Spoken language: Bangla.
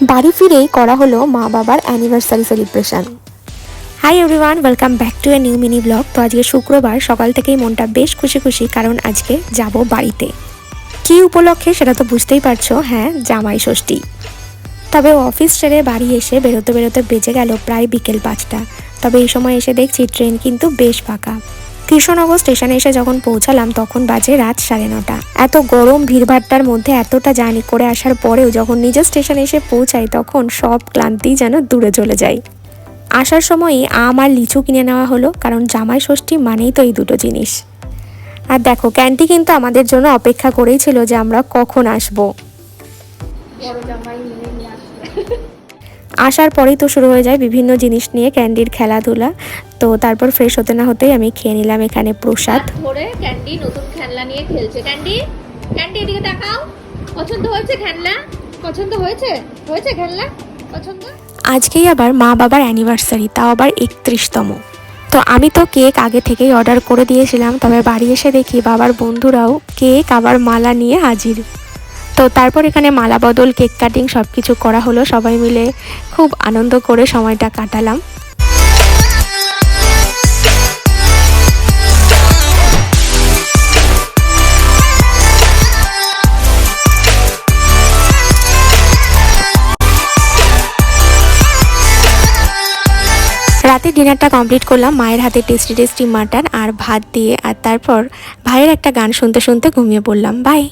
বাড়ি ফিরেই করা হলো মা বাবার anniversary celebration. Hi everyone, welcome back to a new mini blog. তো আজকে শুক্রবার সকাল থেকেই মনটা বেশ খুশি খুশি, কারণ আজকে যাব বাড়িতে। কী উপলক্ষে সেটা তো বুঝতেই পারছো, হ্যাঁ, জামাই ষষ্ঠী। তবে অফিস ছেড়ে বাড়ি এসে বেরোতে বেরোতে বেজে গেল প্রায় বিকেল 5টা। তবে এই সময় এসে দেখছি ট্রেন কিন্তু বেশ ফাঁকা। কৃষ্ণনগর স্টেশনে এসে যখন পৌঁছালাম তখন বাজে রাত 9:30। এত গরম ভিড়ভাট্টার মধ্যে এতটা জার্নি করে আসার পরেও যখন নিজের স্টেশনে এসে পৌঁছাই তখন সব ক্লান্তি যেন দূরে চলে যায়। আসার সময়ই আম আর লিচু কিনে নেওয়া হলো, কারণ জামাই ষষ্ঠী মানেই তো এই দুটো জিনিস। আর দেখো, ক্যান্টি কিন্তু আমাদের জন্য অপেক্ষা করেই ছিল যে আমরা কখন আসবো। আসার পরেই তো শুরু হয়ে যায় বিভিন্ন জিনিস নিয়ে ক্যান্ডির খেলাধুলা। তো তারপর ফ্রেশ হতে না হতেই আমি খেয়ে নিলাম এখানে প্রসাদ। ধরে ক্যান্ডি নতুন খেলনা নিয়ে খেলছে। ক্যান্ডি, ক্যান্ডি এদিকে তাকাও। পছন্দ হয়েছে খেলনা? পছন্দ হয়েছে? হয়েছে খেলনা পছন্দ? আজকেই আবার মা বাবার অ্যানিভার্সারি, তাও আবার 31তম। তো আমি তো কেক আগে থেকেই অর্ডার করে দিয়েছিলাম, তবে বাড়ি এসে দেখি বাবার বন্ধুরাও কেক আবার মালা নিয়ে হাজির। তো তারপর এখানে মালা বদল, কেক কাটিং সব কিছু করা হলো। সবাই মিলে খুব আনন্দ করে সময়টা কাটালাম। রাতে ডিনারটা কমপ্লিট করলাম মায়ের হাতে টেস্টি টেস্টি মাটন আর ভাত দিয়ে, আর তারপর ভাইয়ের একটা গান শুনতে শুনতে ঘুমিয়ে পড়লাম। বাই।